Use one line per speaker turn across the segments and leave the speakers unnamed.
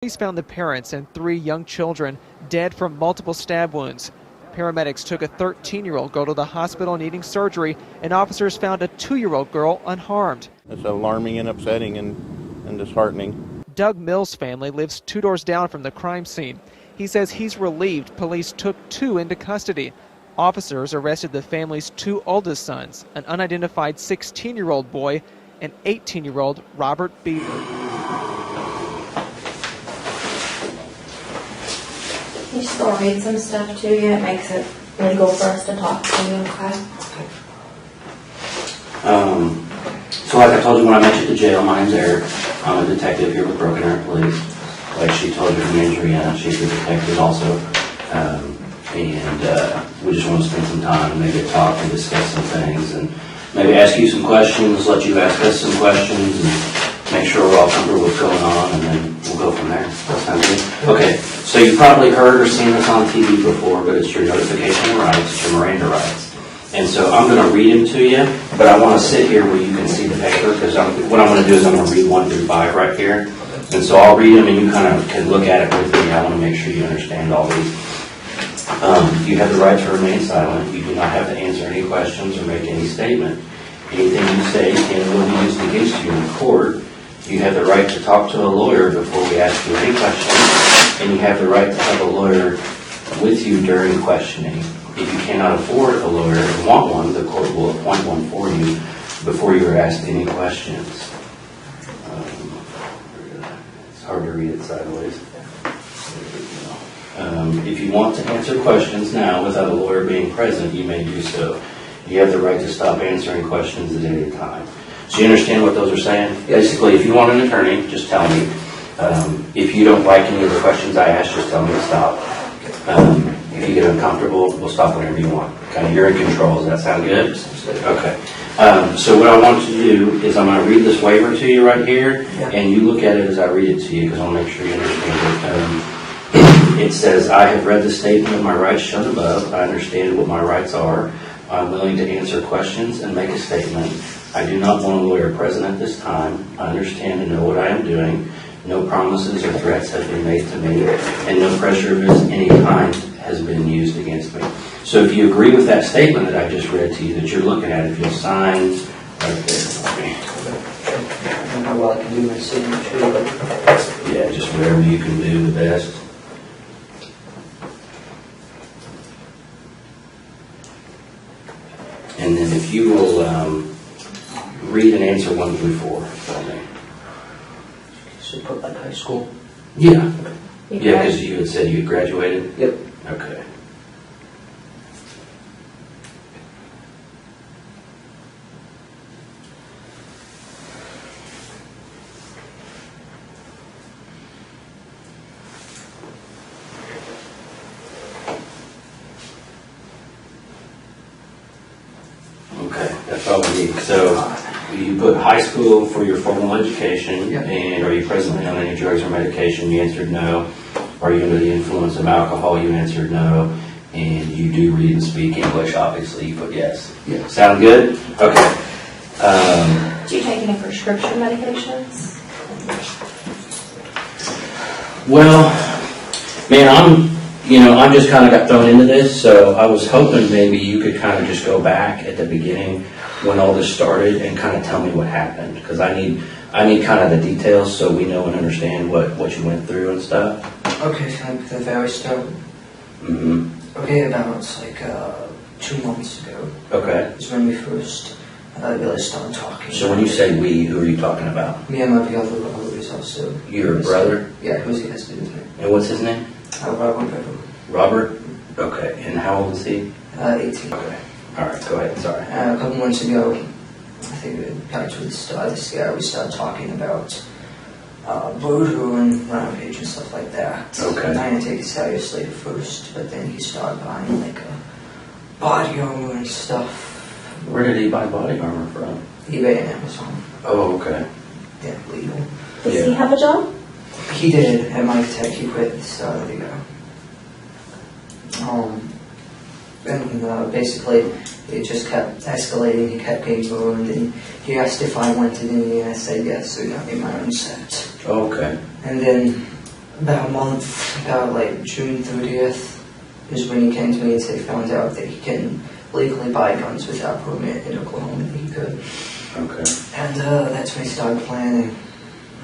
Police found the parents and 3 young children dead from multiple stab wounds. Paramedics took a 13-year-old girl to the hospital needing surgery, and officers found a 2-year-old girl unharmed.
It's alarming and upsetting and disheartening.
Doug Mills' family lives 2 doors down from the crime scene. He says he's relieved police took 2 into custody. Officers arrested the family's 2 oldest sons, an unidentified 16-year-old boy and 18-year-old Robert Bever.
He still read some stuff to you. It makes it legal for us to talk to you, okay?
So like I told you when I met you at the jail, my name's Eric. I'm a detective here with Broken Heart Police. Like she told you from Andrea, she's a detective also. We just want to spend some time and maybe talk and discuss some things and maybe ask you some questions, let you ask us some questions, and make sure we're all comfortable with what's going on, and then we'll go from there. That sounds good? Okay, so you probably heard or seen this on TV before, but it's your notification rights, it's your Miranda rights. And so I'm going to read them to you, but I want to sit here where you can see the paper, because what I'm going to do is I'm going to read 1 through 5 right here. And so I'll read them, and you kind of can look at it with me. I want to make sure you understand all these. You have the right to remain silent. You do not have to answer any questions or make any statement. Anything you say can and will be used against you in court. You have the right to talk to a lawyer before we ask you any questions, and you have the right to have a lawyer with you during questioning. If you cannot afford a lawyer and want one, the court will appoint one for you before you are asked any questions. It's hard to read it sideways. If you want to answer questions now without a lawyer being present, you may do so. You have the right to stop answering questions at any time. So you understand what those are saying? Basically, if you want an attorney, just tell me. If you don't like any of the questions I ask, just tell me to stop. If you get uncomfortable, we'll stop whenever you want. Okay, you're in control. Does that sound good? Okay. So what I want you to do is I'm going to read this waiver to you right here, and you look at it as I read it to you, because I want to make sure you understand it. It says, I have read the statement of my rights shown above. I understand what my rights are. I'm willing to answer questions and make a statement. I do not want a lawyer present at this time. I understand and know what I am doing. No promises or threats have been made to me, and no pressure of any kind has been used against me. So if you agree with that statement that I just read to you, that you're looking at, if you'll sign right there for me.
I don't know what I can do my signature, but
yeah, just whatever you can do the best. And then if you will read and answer 1 through 4 for me.
so put like high school.
Yeah. Yeah, because you had said you had graduated?
Yep.
Okay. Okay, that's all we need. So you put high school for your formal education, and are you presently on any drugs or medication? You answered no. Are you under the influence of alcohol? You answered no. And you do read and speak English, obviously. You put yes.
Yeah.
Sound good? Okay.
Do you take any prescription medications?
Well, man, I'm just kind of got thrown into this, so I was hoping maybe you could kind of just go back at the beginning when all this started and kind of tell me what happened, because I need kind of the details so we know and understand what you went through and stuff.
Okay, so at the very start.
Mm-hmm.
Okay, about like 2 months ago.
Okay.
Is when we first really started talking.
So when you say we, who are you talking about?
Me and my other brother is also.
Your brother?
Yeah, who's he has to do with me.
And what's his name?
Robert Bever.
Robert? Okay. And how old is he?
18.
Okay. All right, go ahead. Sorry.
A couple months ago, I think back to the start of this year, we started talking about voodoo and rampage and stuff like that.
Okay.
I didn't take it seriously at first, but then he started buying like a body armor and stuff.
Where did he buy body armor from?
eBay and Amazon.
Oh, okay.
Yeah, legal.
Does he have a job?
He did at Mike Tech. He quit at the start of the year. And basically, it just kept escalating. He kept getting ruined, and he asked if I wanted any, and I said yes. So he got me my own set.
Oh, okay.
And then About a month, about like June 30th, is when he came to me and said he found out that he can legally buy guns without permit in Oklahoma, that he could.
Okay.
And that's when he started planning.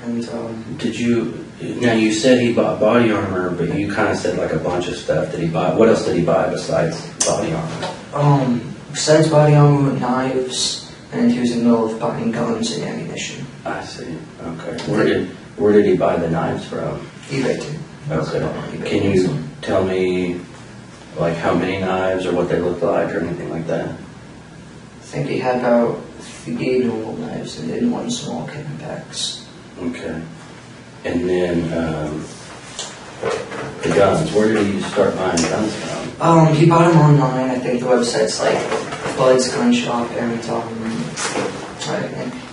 And
Did you, now you said he bought body armor, but you kind of said like a bunch of stuff that he bought. What else did he buy besides body armor?
Besides body armor, knives, and he was in the middle of buying guns and ammunition.
I see. Okay. Where did he buy the knives from?
eBay too.
Okay. Can you tell me like how many knives or what they looked like or anything like that?
I think he had about 3 normal knives and then 1 small kit in packs.
Okay. And then the guns, where did he start buying guns from?
He bought them online. I think the website's like Bud's Gun Shop, and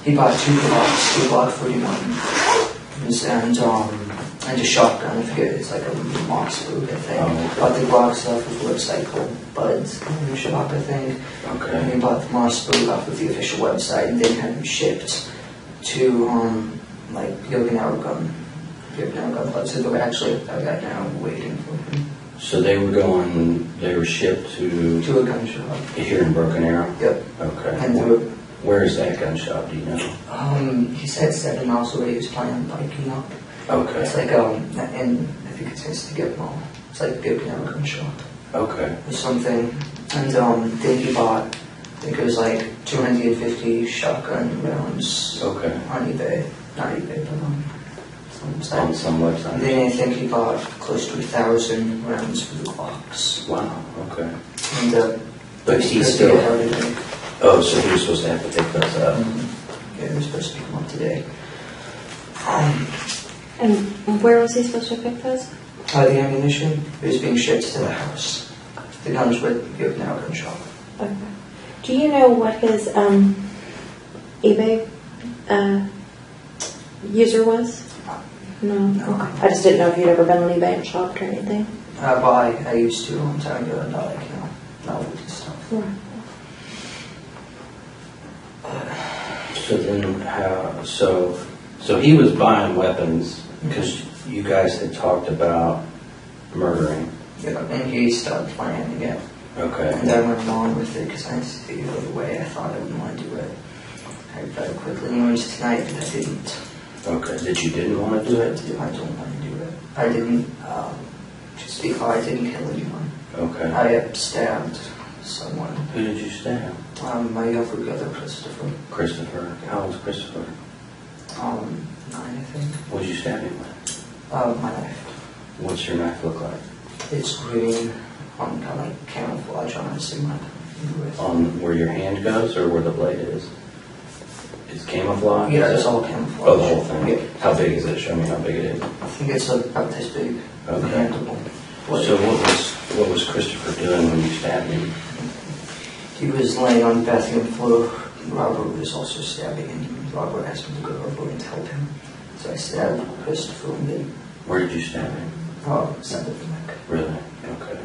he bought 2 Glocks, 2 Glock 41s, and a shotgun. I forget, it's like a Moss boot, I think. Bought the Glock stuff with a website called Bud's Gun Shop, I think.
Okay.
And he bought the Moss boot off of the official website, and then had them shipped to like Yokonawa gun clubs. So they're actually, I got now waiting for him.
So they were shipped to
a gun shop.
Here in Broken Arrow?
Yep.
Okay.
And
where is that gun shop, do you know?
he said 7 miles away. He was planning on biking up.
Okay.
It's like, and I think it's next to Get Mall. It's like Yokonawa gun shop.
Okay.
Or something. And then he bought, I think it was like 250 shotgun rounds.
Okay.
On eBay. Not eBay, but
On some website.
And then I think he bought close to 1,000 rounds for the Glocks.
Wow, okay.
And
But he's still... Oh, so he was supposed to have to pick those up.
Yeah, he was supposed to pick them up today.
And where was he supposed to pick those?
The ammunition was being shipped to the house. The guns were given out gun shop.
Okay. Do you know what his eBay user was? No. Okay. I just didn't know if you'd ever been on eBay and shopped or anything.
I used to a long time ago, not like, novelty stuff.
Right.
So then how, so he was buying weapons because you guys had talked about murdering.
Yeah, and he started planning it.
Okay.
And I went along with it because I figured out the way I thought I wouldn't want to do it. I very quickly learned tonight that I didn't.
Okay, that you didn't want to do it?
I don't want to do it. I didn't, just because I didn't kill anyone.
Okay.
I stabbed someone.
Who did you stab?
My younger brother, Christopher.
Christopher. How old was Christopher?
9, I think.
What did you stab him with?
My knife.
What's your knife look like?
It's green, kind of like camouflage on it,
On where your hand goes or where the blade is? It's camouflage?
Yeah, it's all camouflage.
Oh, the whole thing?
Yeah.
How big is it? Show me how big it is.
I think it's about this big.
Okay.
Handleable.
So what was Christopher doing when you stabbed him?
He was laying on the bathroom floor. Robert was also stabbing him. Robert asked me to go over and help him. So I stabbed Christopher and then...
Where did you stab him?
Sent it to Mike.
Really? Okay.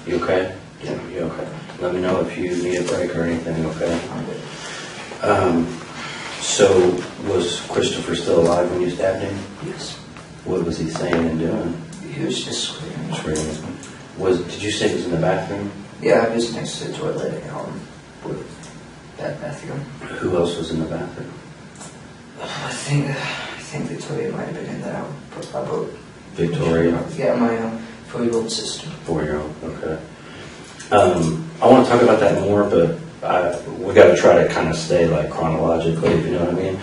You okay?
Yeah.
You okay? Let me know if you need a break or anything, okay?
I'm good.
So was Christopher still alive when you stabbed him?
Yes.
What was he saying and doing?
He was just screaming.
Screaming. Did you say it was in the bathroom?
Yeah, I was next to the toilet with that bathroom.
Who else was in the bathroom?
I think Victoria might have been in there. About
Victoria?
Yeah, my 4-year-old sister.
4-year-old, okay. I want to talk about that more, but we got to try to kind of stay like chronologically, if you know what I mean.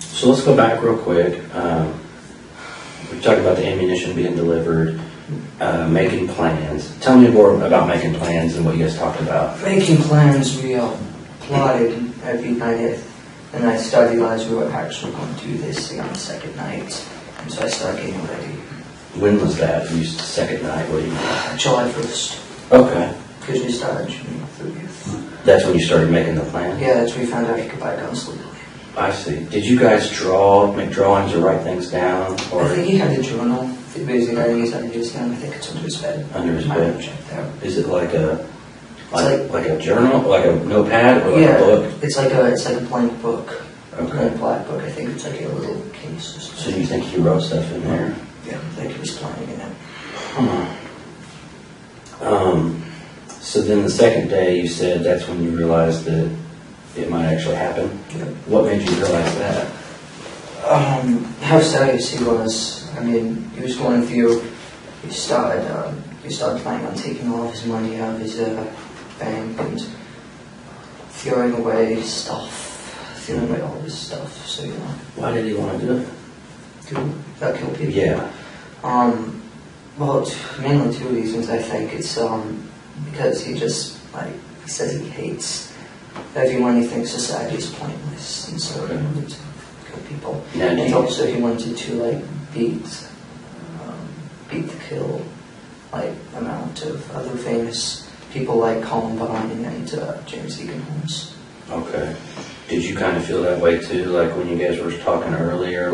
So let's go back real quick. We talked about the ammunition being delivered, making plans. Tell me more about making plans and what you guys talked about.
Making plans, we plotted every night, and I started realizing we were actually going to do this thing on the second night. And so I started getting ready.
When was that? You second night? What do you mean?
July 1st.
Okay.
Because we started June 30th.
That's when you started making the plan?
Yeah, that's when we found out you could buy guns legally.
I see. Did you guys make drawings or write things down? Or
I think he had a journal. Basically, I think he's under his gun. I think it's under his bed.
Under his
Might
bed?
have checked out.
Is it like a
like
a journal, like a notepad, or like a book?
It's like a blank book.
Okay.
A black book. I think it's like a little case or something.
So you think he wrote stuff in there?
Yeah, I think he was planning it.
So then the second day you said that's when you realized that it might actually happen.
Yep.
What made you realize that?
How serious he was. I mean, he was going through. He started planning on taking all of his money out of his bank and throwing away all his stuff. So
Why did he want to do it?
to kill people.
Yeah.
Well, it's mainly two reasons. I think it's because he just he says he hates everyone. He thinks society is pointless, and so he wanted to kill people.
Now,
And also he wanted to beat the kill amount of other famous people like Columbine and James Deacon Holmes.
Okay. Did you kind of feel that way too? Like when you guys were talking earlier,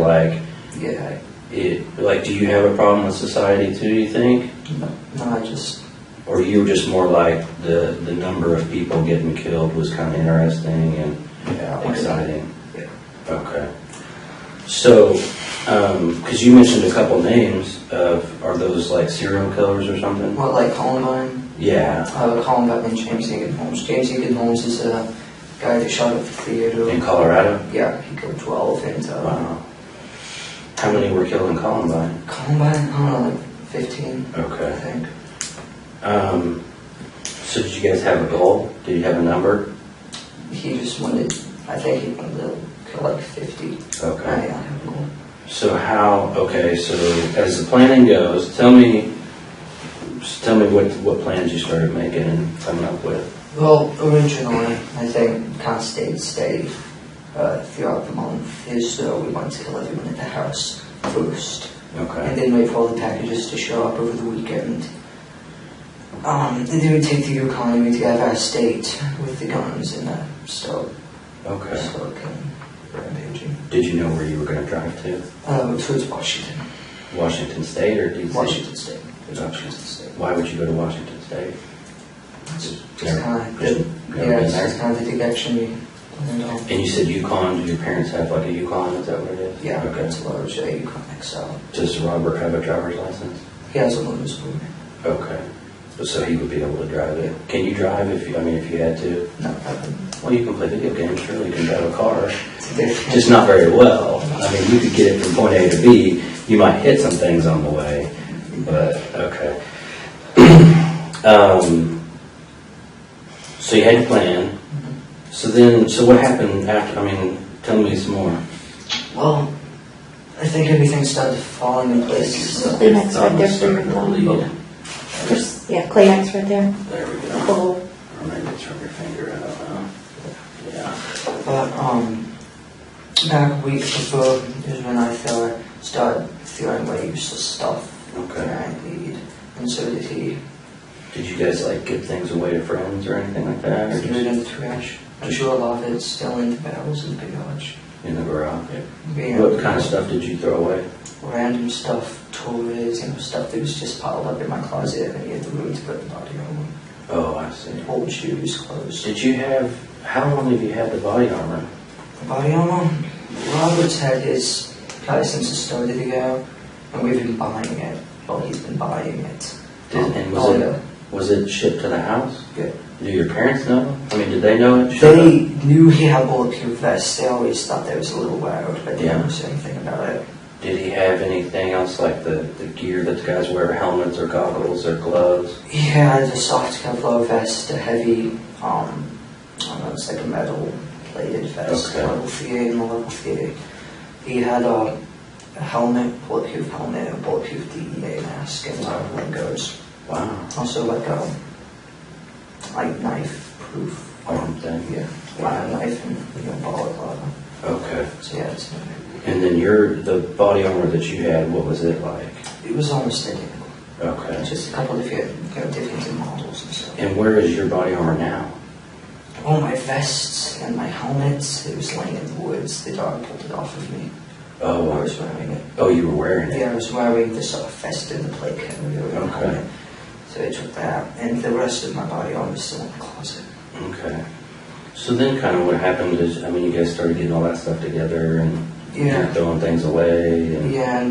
Yeah.
do you have a problem with society too, you think?
No, I just...
Or you were just more like the number of people getting killed was kind of interesting and exciting?
Yeah.
Okay. So, because you mentioned a couple names are those like serial killers or something?
What, like Columbine?
Yeah.
Columbine and James Deacon Holmes. James Deacon Holmes is a guy that shot up the theater.
In Colorado?
Yeah, he killed 12 and...
Wow. How many were killed in Columbine?
Columbine? I don't know, 15.
Okay.
I think.
So did you guys have a goal? Did you have a number?
He just wanted... I think he wanted to kill 50.
Okay.
I have a goal.
So so as the planning goes, tell me what plans you started making and coming up with.
Well, originally, I think kind of stayed steady throughout the month. We wanted to kill everyone at the house first.
Okay.
And then wait for all the packages to show up over the weekend. And then we take the Yukon and we drive out of state with the guns and start killing, rampaging.
Did you know where you were going to drive to?
Towards Washington.
Washington State or DC?
Washington State.
Washington State. Why would you go to Washington State?
Just
Never-
kind of
just never been
it's
there?
just kind of the direction we planned on.
And you said Yukon. Do your parents have like a Yukon? Is that what it is?
Yeah,
Okay.
it's a large Yukon XL.
Does Robert have a driver's license?
He has a loaner's board.
Okay. So he would be able to drive it. Can you drive if you had to?
No, I couldn't.
Well, you can play video games. Surely you can drive a car.
It's a different-
Just not very well. I mean, you could get it from point A to B. You might hit some things on the way, but okay. So you had your plan. So what happened after? I mean, tell me some more.
Well, I think everything started falling in place. So
Kleenex
Thumb
right there
is
for your
starting to
thumb.
bleed.
Yeah, Kleenex right there.
There we go.
Oh,
Or maybe it's from your finger. I don't know. Yeah.
But back a week before is when I started throwing away useless stuff.
Okay.
that I need, and so did he.
Did you guys like give things away to friends or anything like that, or
Threw it
just
in the trash. I'm sure a lot of it's still in the barrels in the garage.
in the garage?
Yeah.
What kind of stuff did you throw away?
Random stuff, toys, stuff that was just piled up in my closet, and he had the room to put the body armor.
Oh, I see.
Old shoes, clothes.
How long have you had the body armor?
Body armor? Robert's had his probably since it started ago, and we've been buying it. Well, he's been buying it.
And was it shipped to the house?
Yeah.
Do your parents know? I mean, did they know it?
They knew he had bulletproof vests. They always thought that was a little loud, but they
Yeah.
never said anything about it.
Did he have anything else like the gear that the guys wear, helmets or goggles or gloves?
He had a soft Kevlar vest, a heavy, I don't know, it's like a metal plated vest,
Okay.
level 3A and a level 3A. He had a helmet, bulletproof helmet, a bulletproof DEA mask, and Legos.
Wow.
Also like a knife-proof
Arm thing.
Yeah, knife and balaclava.
Okay.
So yeah, it's
And then the body armor that you had, what was it like?
it was almost identical.
Okay.
Just a couple of different models and stuff.
And where is your body armor now?
Oh, my vests and my helmets, it was laying in the woods. The dog pulled it off of me. I
Oh,
was wearing it.
oh, you were wearing it.
Yeah, I was wearing the sort of vest and the plate carrier and the
Okay.
helmet. So I took that, and the rest of my body armor is still in the closet.
Okay. So then kind of what happened is, I mean, you guys started getting all that stuff together and
Yeah.
throwing things away and
Yeah, and